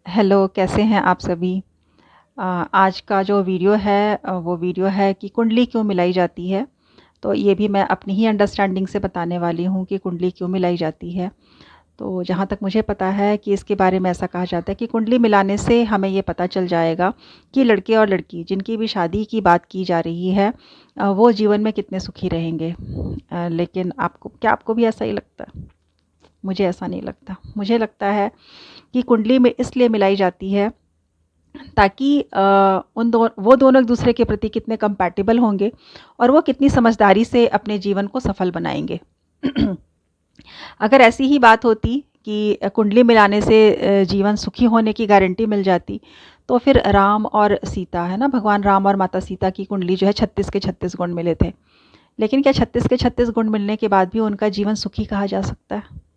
Hello, कैसे हैं आप सभी? आज का जो वीडियो है वो वीडियो है कि कुंडली क्यों मिलाई जाती है। तो ये भी मैं अपनी ही अंडरस्टैंडिंग से बताने वाली हूँ कि कुंडली क्यों मिलाई जाती है। तो जहाँ तक मुझे पता है कि इसके बारे में ऐसा कहा जाता है कि कुंडली मिलाने से हमें ये पता चल जाएगा कि लड़के और लड़की जिनकी भी शादी की बात की जा रही है वो जीवन में कितने सुखी रहेंगे। लेकिन आपको भी ऐसा ही लगता है? मुझे ऐसा नहीं लगता। मुझे लगता है कि कुंडली में इसलिए मिलाई जाती है ताकि वो दोनों एक-दूसरे के प्रति कितने कंपैटिबल होंगे और वो कितनी समझदारी से अपने जीवन को सफल बनाएँगे। अगर ऐसी ही बात होती कि कुंडली मिलाने से जीवन सुखी होने की गारंटी मिल जाती, तो फिर राम और सीता, है ना? भगवान राम और माता सीता की कुंडली जो है 36 के 36 गुण मिले थे। लेकिन क्या 36 के 36 गुण मिलने के बाद भी उनका जीवन सुखी कहा जा सकता है?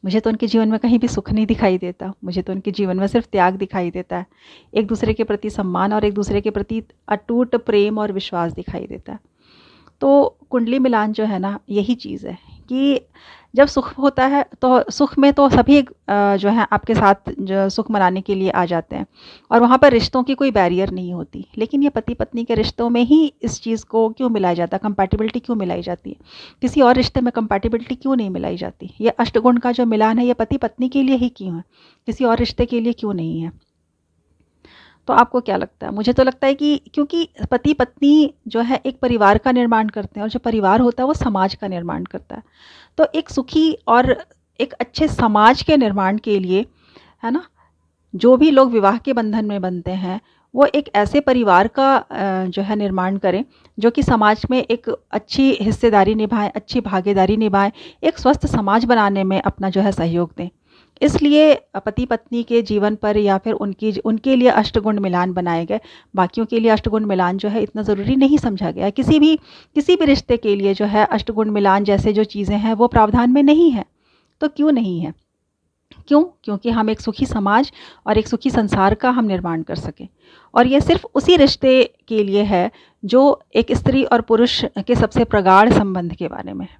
मुझे तो उनके जीवन में कहीं भी सुख नहीं दिखाई देता। मुझे तो उनके जीवन में सिर्फ़ त्याग दिखाई देता है। एक-दूसरे के प्रति सम्मान और एक-दूसरे के प्रति अटूट प्रेम और विश्वास दिखाई देता है। तो कुंडली मिलान जो है ना, यही चीज़ है कि जब सुख होता है तो सुख में तो सभी जो है आपके साथ जो सुख मनाने के लिए आ जाते हैं और वहाँ पर रिश्तों की कोई बैरियर नहीं होती। लेकिन ये पति-पत्नी के रिश्तों में ही इस चीज़ को क्यों मिलाया जाता है, कंपैटिबिलिटी क्यों मिलाई जाती है? किसी और रिश्ते में कंपैटिबिलिटी क्यों नहीं मिलाई जाती? ये अष्टगुण का जो मिलान है ये पति-पत्नी के लिए ही क्यों है? किसी और रिश्ते के लिए क्यों नहीं है? तो आपको क्या लगता है? मुझे तो लगता है कि क्योंकि पति-पत्नी जो है एक परिवार का निर्माण करते हैं और जो परिवार होता है वो समाज का निर्माण करता है। तो एक सुखी और एक अच्छे समाज के निर्माण के लिए, है ना? जो भी लोग विवाह के बंधन में बंधते हैं, वो एक ऐसे परिवार का जो है निर्माण करें, जो कि समाज में एक अच्छी हिस्सेदारी निभाएँ, अच्छी भागीदारी निभाएँ, एक स्वस्थ समाज बनाने में अपना जो है सहयोग दें। इसलिए पति-पत्नी के जीवन पर या फिर उनके लिए अष्टगुण मिलान बनाए गए। बाकियों के लिए अष्टगुण मिलान जो है इतना ज़रूरी नहीं समझा गया है। किसी भी रिश्ते के लिए जो है अष्टगुण मिलान जैसे जो चीज़ें हैं वो प्रावधान में नहीं है। तो क्यों नहीं है? क्यों? क्योंकि हम एक सुखी समाज और एक सुखी संसार का हम निर्माण कर सकें। और ये सिर्फ़ उसी रिश्ते के लिए है जो एक स्त्री और पुरुष के सबसे प्रगाढ़ संबंध के बारे में है।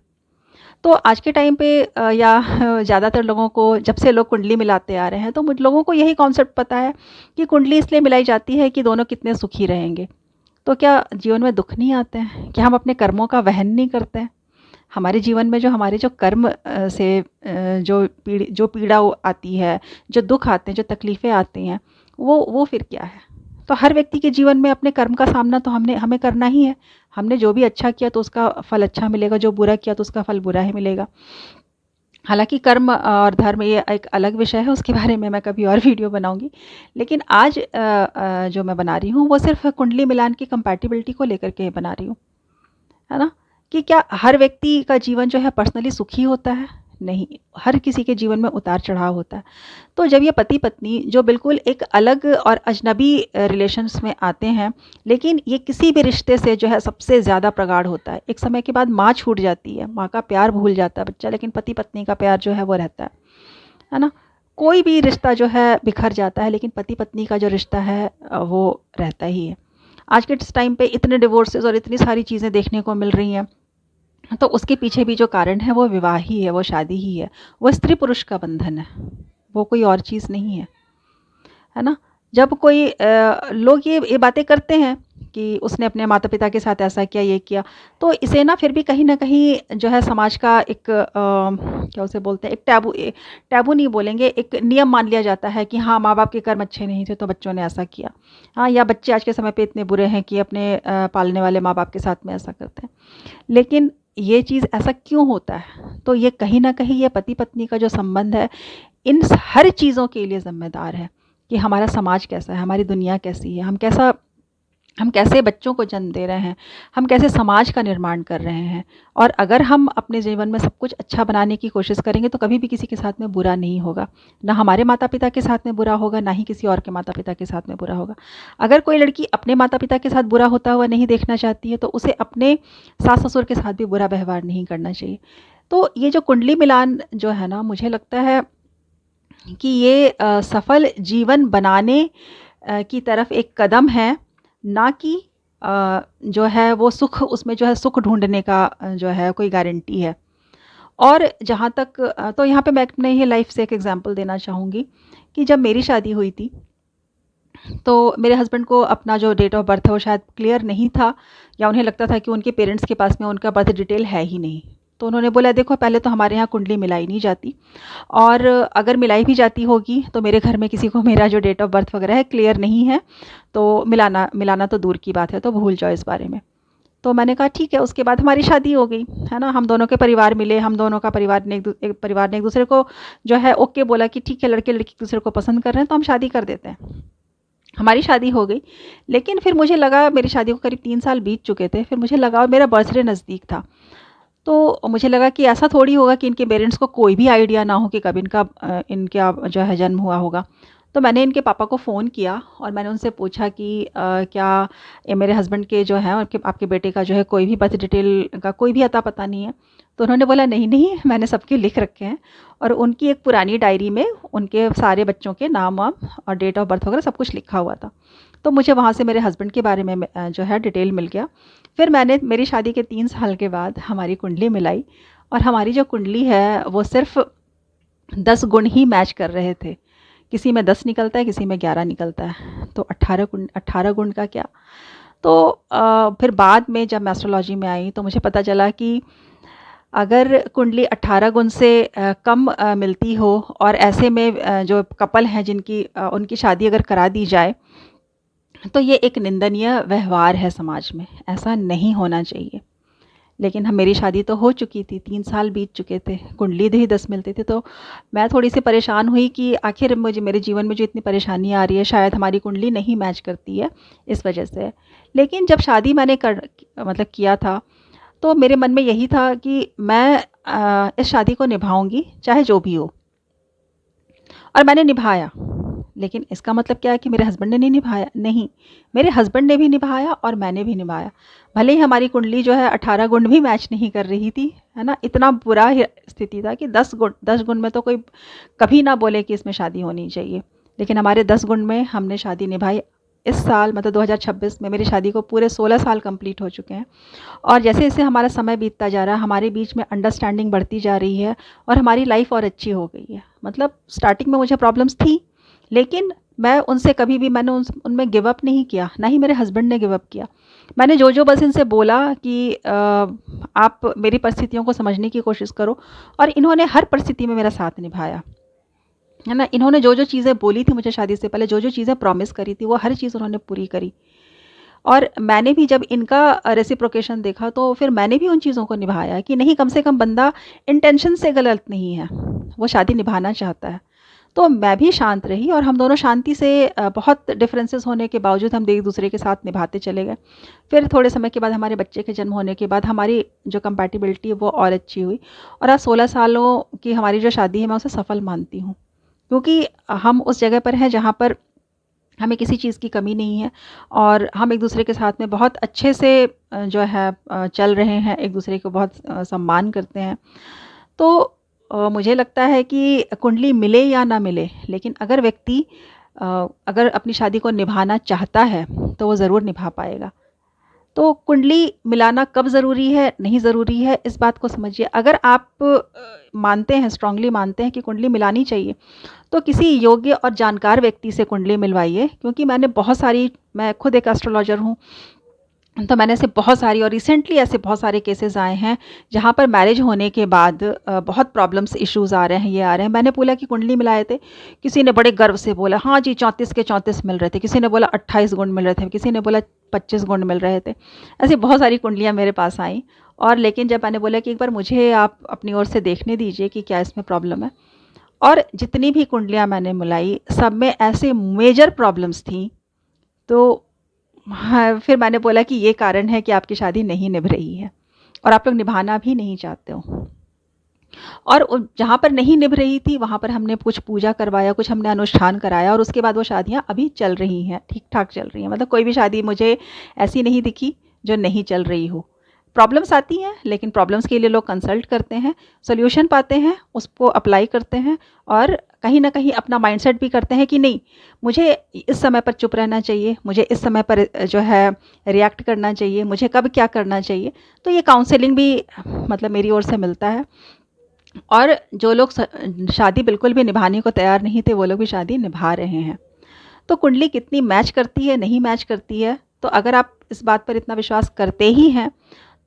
तो आज के टाइम पे या ज़्यादातर लोगों को जब से लोग कुंडली मिलाते आ रहे हैं तो मुझ लोगों को यही कॉन्सेप्ट पता है कि कुंडली इसलिए मिलाई जाती है कि दोनों कितने सुखी रहेंगे। तो क्या जीवन में दुःख नहीं आते हैं? क्या हम अपने कर्मों का वहन नहीं करते हैं? हमारे जीवन में जो हमारे जो कर्म से जो पीड़ा आती है, जो दुःख आते हैं, जो तकलीफ़ें आती हैं, वो फिर क्या है? तो हर व्यक्ति के जीवन में अपने कर्म का सामना तो हमने हमें करना ही है। हमने जो भी अच्छा किया तो उसका फल अच्छा मिलेगा, जो बुरा किया तो उसका फल बुरा ही मिलेगा। हालाँकि कर्म और धर्म ये एक अलग विषय है, उसके बारे में मैं कभी और वीडियो बनाऊँगी। लेकिन आज जो मैं बना रही हूँ, वो सिर्फ़ कुंडली मिलान की कंपैटिबिलिटी को लेकर के बना रही हूँ। है ना? कि क्या हर व्यक्ति का जीवन जो है पर्सनली सुखी होता है? नहीं, हर किसी के जीवन में उतार-चढ़ाव होता है। तो जब ये पति-पत्नी जो बिल्कुल एक अलग और अजनबी रिलेशंस में आते हैं, लेकिन ये किसी भी रिश्ते से जो है सबसे ज़्यादा प्रगाढ़ होता है। एक समय के बाद माँ छूट जाती है, माँ का प्यार भूल जाता है बच्चा, लेकिन पति-पत्नी का प्यार जो है वो रहता है ना? कोई भी रिश्ता जो है बिखर जाता है, लेकिन पति-पत्नी का जो रिश्ता है वो रहता ही है। आज के इस टाइम पे इतने डिवोर्सेस और इतनी सारी चीज़ें देखने को मिल रही हैं, तो उसके पीछे भी जो कारण है वो विवाह ही है, वो शादी ही है। वो स्त्री-पुरुष का बंधन है, वो कोई और चीज़ नहीं है ना? जब कोई लोग ये बातें करते हैं कि उसने अपने माता-पिता के साथ ऐसा किया, ये किया, तो इसे ना फिर भी कहीं न कहीं जो है समाज का एक क्या उसे बोलते हैं, एक टैबू नहीं बोलेंगे, एक नियम मान लिया जाता है कि हाँ, माँ-बाप के कर्म अच्छे नहीं थे तो बच्चों ने ऐसा किया। हाँ, या बच्चे आज के समय पे इतने बुरे हैं कि अपने पालने वाले माँ-बाप के साथ में ऐसा करते हैं। लेकिन ये चीज़ ऐसा क्यों होता है? तो ये कहीं न कहीं ये पति-पत्नी का जो संबंध है, इन हर चीज़ों के लिए ज़िम्मेदार है कि हमारा समाज कैसा है, हमारी दुनिया कैसी है, हम कैसे बच्चों को जन्म दे रहे हैं, हम कैसे समाज का निर्माण कर रहे हैं। और अगर हम अपने जीवन में सब कुछ अच्छा बनाने की कोशिश करेंगे तो कभी भी किसी के साथ में बुरा नहीं होगा। ना हमारे माता-पिता के साथ में बुरा होगा, ना ही किसी और के माता-पिता के साथ में बुरा होगा। अगर कोई लड़की अपने माता-पिता के साथ बुरा होता हुआ नहीं देखना चाहती है तो उसे अपने सास-ससुर के साथ भी बुरा व्यवहार नहीं करना चाहिए। तो ये जो कुंडली मिलान जो है ना, मुझे लगता है कि ये सफल जीवन बनाने की तरफ एक कदम है, ना कि जो है वो सुख उसमें जो है सुख ढूँढने का जो है कोई गारंटी है। और जहाँ तक तो यहाँ पे मैं अपने ही लाइफ से एक एग्ज़ाम्पल देना चाहूँगी कि जब मेरी शादी हुई थी, तो मेरे हस्बैंड को अपना जो डेट ऑफ बर्थ है वो शायद क्लियर नहीं था, या उन्हें लगता था कि उनके पेरेंट्स के पास में उनका बर्थ डिटेल है ही नहीं। तो उन्होंने बोला, देखो पहले तो हमारे यहाँ कुंडली मिलाई नहीं जाती, और अगर मिलाई भी जाती होगी तो मेरे घर में किसी को मेरा जो डेट ऑफ बर्थ वगैरह है क्लियर नहीं है, तो मिलाना मिलाना तो दूर की बात है, तो भूल जाओ इस बारे में। तो मैंने कहा ठीक है। उसके बाद हमारी शादी हो गई, है ना। हम दोनों के परिवार मिले, हम दोनों का परिवार ने एक परिवार ने एक दूसरे को जो है ओके बोला कि ठीक है, लड़के लड़की एक दूसरे को पसंद कर रहे हैं तो हम शादी कर देते हैं। हमारी शादी हो गई। लेकिन फिर मुझे लगा, मेरी शादी को करीब 3 साल बीत चुके थे, फिर मुझे लगा, और मेरा बर्थडे नज़दीक था, तो मुझे लगा कि ऐसा थोड़ी होगा कि इनके पेरेंट्स को कोई भी आइडिया ना हो कि कब इनका जो है जन्म हुआ होगा। तो मैंने इनके पापा को फ़ोन किया और मैंने उनसे पूछा कि क्या ये मेरे हस्बैंड के जो हैं, उनके आपके बेटे का जो है कोई भी बर्थ डिटेल का कोई भी अता पता नहीं है? तो उन्होंने बोला, नहीं नहीं, मैंने सबके लिख रखे हैं। और उनकी एक पुरानी डायरी में उनके सारे बच्चों के नाम वाम और डेट ऑफ बर्थ वगैरह सब कुछ लिखा हुआ था। तो मुझे वहाँ से मेरे हस्बैंड के बारे में जो है डिटेल मिल गया। फिर मैंने मेरी शादी के 3 साल के बाद हमारी कुंडली मिलाई, और हमारी जो कुंडली है वो सिर्फ़ 10 गुण ही मैच कर रहे थे। किसी में 10 निकलता है, किसी में 11 निकलता है, तो 18 गुण का क्या। तो फिर बाद में जब मैं एस्ट्रोलॉजी में आई तो मुझे पता चला कि अगर कुंडली 18 गुण से कम मिलती हो, और ऐसे में जो कपल हैं जिनकी उनकी शादी अगर करा दी जाए, तो ये एक निंदनीय व्यवहार है समाज में, ऐसा नहीं होना चाहिए। लेकिन मेरी शादी तो हो चुकी थी, 3 साल बीत चुके थे, कुंडली ही 10 मिलती थी, तो मैं थोड़ी-सी परेशान हुई कि आखिर मुझे मेरे जीवन में जो इतनी परेशानी आ रही है, शायद हमारी कुंडली नहीं मैच करती है, इस वजह से। लेकिन जब शादी मैंने मतलब किया था, तो मेरे मन में यही था कि मैं इस शादी को निभाऊँगी, चाहे जो भी हो। और मैंने निभाया। लेकिन इसका मतलब क्या है कि मेरे हस्बैंड ने नहीं निभाया? नहीं, मेरे हस्बैंड ने भी निभाया और मैंने भी निभाया। भले ही हमारी कुंडली जो है 18 गुण भी मैच नहीं कर रही थी, है ना? इतना बुरा ही स्थिति था कि 10 गुण में तो कोई कभी ना बोले कि इसमें शादी होनी चाहिए। लेकिन हमारे 10 गुण में हमने शादी निभाई। इस साल मतलब 2026 में मेरी शादी को पूरे 16 साल कंप्लीट हो चुके हैं। और जैसे-जैसे हमारा समय बीतता जा रहा है, हमारे बीच में अंडरस्टैंडिंग बढ़ती जा रही है, और हमारी लाइफ़ और अच्छी हो गई है। मतलब स्टार्टिंग में मुझे प्रॉब्लम्स थी, लेकिन मैं उनसे कभी भी मैंने उनमें गिव अप नहीं किया, ना ही मेरे हस्बैंड ने गिव अप किया। मैंने जो-जो बस इनसे बोला कि आप मेरी परिस्थितियों को समझने की कोशिश करो, और इन्होंने हर परिस्थिति में मेरा साथ निभाया, है ना? इन्होंने जो-जो चीज़ें बोली थी मुझे शादी से पहले, जो-जो चीज़ें प्रॉमिस करी थी, वो हर चीज़ उन्होंने पूरी करी। और मैंने भी जब इनका रेसिप्रोकेशन देखा, तो फिर मैंने भी उन चीज़ों को निभाया कि नहीं, कम से कम बंदा इंटेंशन से गलत नहीं है, वो शादी निभाना चाहता है। तो मैं भी शांत रही, और हम दोनों शांति से बहुत डिफरेंसेस होने के बावजूद हम एक दूसरे के साथ निभाते चले गए। फिर थोड़े समय के बाद हमारे बच्चे के जन्म होने के बाद हमारी जो कंपैटिबिलिटी है वो और अच्छी हुई, और आज 16 सालों की हमारी जो शादी है, मैं उसे सफल मानती हूँ। क्योंकि हम उस जगह पर हैं जहाँ पर हमें किसी चीज़ की कमी नहीं है, और हम एक दूसरे के साथ में बहुत अच्छे से जो है चल रहे हैं, एक दूसरे को बहुत सम्मान करते हैं। तो मुझे लगता है कि कुंडली मिले या ना मिले, लेकिन अगर व्यक्ति अगर अपनी शादी को निभाना चाहता है, तो वो ज़रूर निभा पाएगा। तो कुंडली मिलाना कब ज़रूरी है, नहीं ज़रूरी है, इस बात को समझिए। अगर आप मानते हैं, स्ट्रॉन्गली मानते हैं कि कुंडली मिलानी चाहिए, तो किसी योग्य और जानकार व्यक्ति से कुंडली मिलवाइए। क्योंकि मैं खुद एक एस्ट्रोलॉजर हूँ, तो मैंने ऐसे बहुत सारी, और रिसेंटली ऐसे बहुत सारे केसेस आए हैं जहाँ पर मैरिज होने के बाद बहुत प्रॉब्लम्स इश्यूज़ आ रहे हैं, ये आ रहे हैं। मैंने बोला कि कुंडली मिलाए थे, किसी ने बड़े गर्व से बोला हाँ जी 34 के 34 मिल रहे थे, किसी ने बोला 28 गुण मिल रहे थे, किसी ने बोला 25 गुण मिल रहे थे। ऐसी बहुत सारी कुंडलियाँ मेरे पास आईं, और लेकिन जब मैंने बोला कि एक बार मुझे आप अपनी ओर से देखने दीजिए कि क्या इसमें प्रॉब्लम है, और जितनी भी कुंडलियाँ मैंने मिलाई, सब में ऐसे मेजर प्रॉब्लम्स थी। तो हाँ, फिर मैंने बोला कि ये कारण है कि आपकी शादी नहीं निभ रही है, और आप लोग निभाना भी नहीं चाहते हो। और जहाँ पर नहीं निभ रही थी, वहाँ पर हमने कुछ पूजा करवाया, कुछ हमने अनुष्ठान कराया, और उसके बाद वो शादियाँ अभी चल रही हैं, ठीक-ठाक चल रही हैं। मतलब कोई भी शादी मुझे ऐसी नहीं दिखी जो नहीं चल रही हो। प्रॉब्लम्स आती हैं, लेकिन प्रॉब्लम्स के लिए लोग कंसल्ट करते हैं, सॉल्यूशन पाते हैं, उसको अप्लाई करते हैं, और कहीं न कहीं अपना माइंडसेट भी करते हैं कि नहीं, मुझे इस समय पर चुप रहना चाहिए, मुझे इस समय पर जो है रिएक्ट करना चाहिए, मुझे कब क्या करना चाहिए। तो ये काउंसलिंग भी मतलब मेरी ओर से मिलता है। और जो लोग शादी बिल्कुल भी निभाने को तैयार नहीं थे, वो लोग भी शादी निभा रहे हैं। तो कुंडली कितनी मैच करती है, नहीं मैच करती है, तो अगर आप इस बात पर इतना विश्वास करते ही हैं,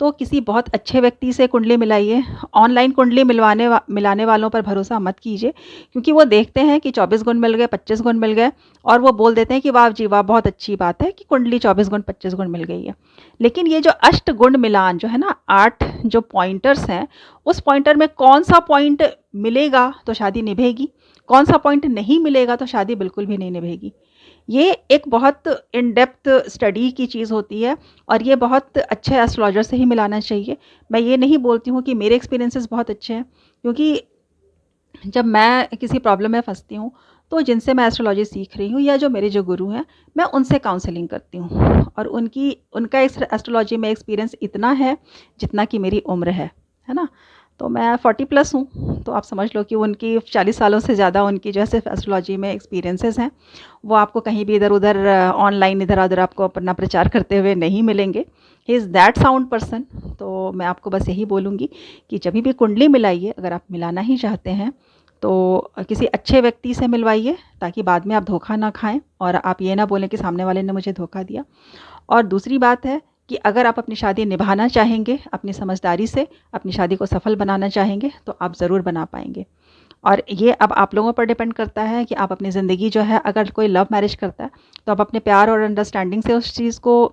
तो किसी बहुत अच्छे व्यक्ति से कुंडली मिलाइए। ऑनलाइन कुंडली मिलाने वालों पर भरोसा मत कीजिए, क्योंकि वो देखते हैं कि 24 गुण मिल गए, 25 गुण मिल गए, और वो बोल देते हैं कि वाह जी वाह, बहुत अच्छी बात है कि कुंडली 24 गुण 25 गुण मिल गई है। लेकिन ये जो अष्ट गुण मिलान जो है ना, 8 जो पॉइंटर्स हैं, उस पॉइंटर में कौन सा पॉइंट मिलेगा तो शादी निभेगी, कौन सा पॉइंट नहीं मिलेगा तो शादी बिल्कुल भी नहीं निभेगी। ये एक बहुत इन डेप्थ स्टडी की चीज़ होती है, और ये बहुत अच्छे एस्ट्रोलॉजर से ही मिलाना चाहिए। मैं ये नहीं बोलती हूँ कि मेरे एक्सपीरियंसेस बहुत अच्छे हैं, क्योंकि जब मैं किसी प्रॉब्लम में फंसती हूँ, तो जिनसे मैं एस्ट्रोलॉजी सीख रही हूँ या जो मेरे जो गुरु हैं, मैं उनसे काउंसलिंग करती हूँ, और उनका एस्ट्रोलॉजी में एक्सपीरियंस इतना है जितना कि मेरी उम्र है ना। तो मैं 40 प्लस हूँ, तो आप समझ लो कि उनकी 40 सालों से ज़्यादा उनकी जो है सिर्फ एस्ट्रोलॉजी में एक्सपीरियंसेस हैं। वो आपको कहीं भी इधर उधर ऑनलाइन इधर उधर आपको अपना प्रचार करते हुए नहीं मिलेंगे। He is that sound person. तो मैं आपको बस यही बोलूँगी कि जब भी कुंडली मिलाइए, अगर आप मिलाना ही चाहते हैं, तो किसी अच्छे व्यक्ति से मिलवाइए, ताकि बाद में आप धोखा ना खाएं और आप ये ना बोलें कि सामने वाले ने मुझे धोखा दिया। और दूसरी बात है कि अगर आप अपनी शादी निभाना चाहेंगे, अपनी समझदारी से अपनी शादी को सफल बनाना चाहेंगे, तो आप ज़रूर बना पाएंगे। और ये अब आप लोगों पर डिपेंड करता है कि आप अपनी ज़िंदगी जो है, अगर कोई लव मैरिज करता है, तो आप अपने प्यार और अंडरस्टैंडिंग से उस चीज़ को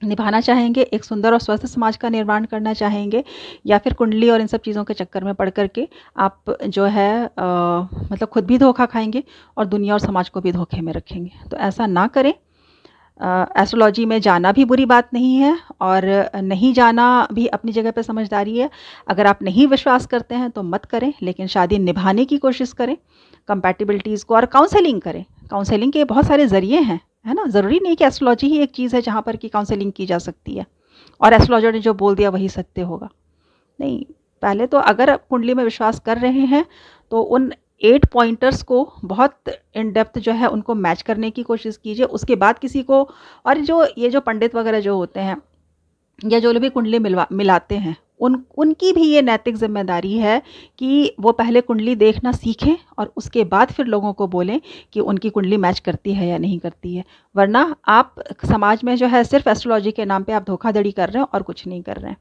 निभाना चाहेंगे, एक सुंदर और स्वस्थ समाज का निर्माण करना चाहेंगे, या फिर कुंडली और इन सब चीज़ों के चक्कर में पड़ करके आप जो है मतलब खुद भी धोखा खाएंगे और दुनिया और समाज को भी धोखे में रखेंगे। तो ऐसा ना करें। एस्ट्रोलॉजी में जाना भी बुरी बात नहीं है, और नहीं जाना भी अपनी जगह पे समझदारी है। अगर आप नहीं विश्वास करते हैं तो मत करें, लेकिन शादी निभाने की कोशिश करें, कंपैटिबिलिटीज़ को, और काउंसलिंग करें। काउंसलिंग के बहुत सारे ज़रिए हैं, है ना। ज़रूरी नहीं कि एस्ट्रोलॉजी ही एक चीज़ है जहाँ पर कि काउंसलिंग की जा सकती है और एस्ट्रोलॉजर ने जो बोल दिया वही सत्य होगा। नहीं, पहले तो अगर आप कुंडली में विश्वास कर रहे हैं, तो उन 8 पॉइंटर्स को बहुत इन डेप्थ जो है उनको मैच करने की कोशिश कीजिए। उसके बाद किसी को, और जो ये जो पंडित वगैरह जो होते हैं, या जो लोग भी कुंडली मिलाते हैं, उनकी भी ये नैतिक ज़िम्मेदारी है कि वो पहले कुंडली देखना सीखें और उसके बाद फिर लोगों को बोलें कि उनकी कुंडली मैच करती है या नहीं करती है। वरना आप समाज में जो है सिर्फ एस्ट्रोलॉजी के नाम पे आप धोखाधड़ी कर रहे हैं और कुछ नहीं कर रहे हैं।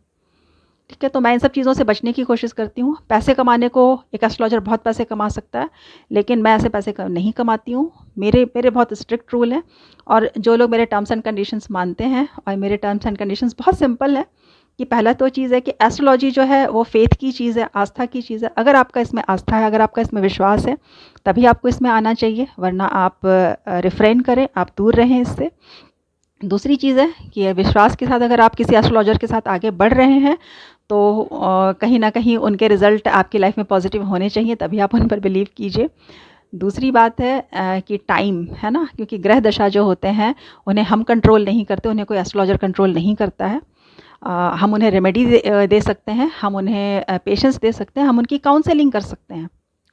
ठीक है, तो मैं इन सब चीज़ों से बचने की कोशिश करती हूँ। पैसे कमाने को एक एस्ट्रोलॉजर बहुत पैसे कमा सकता है, लेकिन मैं ऐसे पैसे नहीं कमाती हूँ। मेरे मेरे बहुत स्ट्रिक्ट रूल हैं, और जो लोग मेरे टर्म्स एंड कंडीशंस मानते हैं, और मेरे टर्म्स एंड कंडीशंस बहुत सिंपल है कि पहला तो चीज़ है कि एस्ट्रोलॉजी जो है वो फेथ की चीज़ है, आस्था की चीज़ है। अगर आपका इसमें आस्था है, अगर आपका इसमें विश्वास है, तभी आपको इसमें आना चाहिए, वरना आप रिफ्रेन करें, आप दूर रहें इससे। दूसरी चीज़ है कि विश्वास के साथ अगर आप किसी एस्ट्रोलॉजर के साथ आगे बढ़ रहे हैं, तो कहीं ना कहीं उनके रिज़ल्ट आपकी लाइफ में पॉजिटिव होने चाहिए, तभी आप उन पर बिलीव कीजिए। दूसरी बात है कि टाइम है ना, क्योंकि ग्रह दशा जो होते हैं उन्हें हम कंट्रोल नहीं करते, उन्हें कोई एस्ट्रोलॉजर कंट्रोल नहीं करता है। हम उन्हें रेमेडी दे सकते हैं, हम उन्हें पेशेंस दे सकते हैं, हम उनकी काउंसलिंग कर सकते हैं।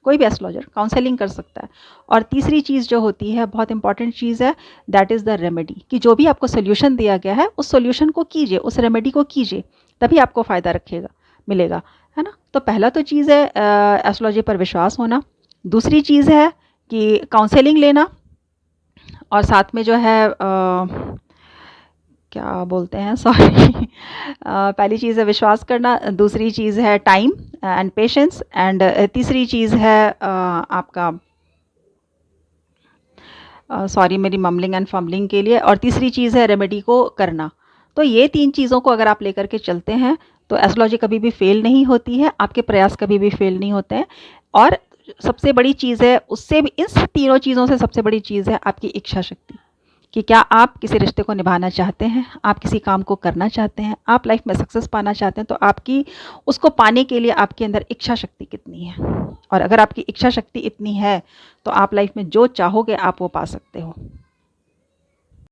कोई भी एस्ट्रोलॉजर काउंसलिंग कर सकता है। और तीसरी चीज़ जो होती है, बहुत इंपॉर्टेंट चीज़ है, दैट इज़ द रेमेडी, कि जो भी आपको सोल्यूशन दिया गया है उस सोल्यूशन को कीजिए, उस रेमेडी को कीजिए, तभी आपको फ़ायदा रखेगा मिलेगा, है ना। तो पहला तो चीज़ है एस्ट्रोलॉजी पर विश्वास होना। दूसरी चीज़ है कि काउंसलिंग लेना, और साथ में जो है क्या बोलते हैं, सॉरी, पहली चीज़ है विश्वास करना, दूसरी चीज़ है टाइम एंड पेशेंस, एंड तीसरी चीज़ है आपका, सॉरी मेरी मम्बलिंग एंड फम्बलिंग के लिए, और तीसरी चीज़ है रेमेडी को करना। तो ये 3 चीज़ों को अगर आप लेकर के चलते हैं, तो एस्ट्रोलॉजी कभी भी फेल नहीं होती है, आपके प्रयास कभी भी फेल नहीं होते हैं। और सबसे बड़ी चीज़ है, उससे भी, इन तीनों चीज़ों से सबसे बड़ी चीज़ है आपकी इच्छा शक्ति, कि क्या आप किसी रिश्ते को निभाना चाहते हैं, आप किसी काम को करना चाहते हैं, आप लाइफ में सक्सेस पाना चाहते हैं, तो आपकी उसको पाने के लिए आपके अंदर इच्छा शक्ति कितनी है। और अगर आपकी इच्छा शक्ति इतनी है, तो आप लाइफ में जो चाहोगे आप वो पा सकते हो।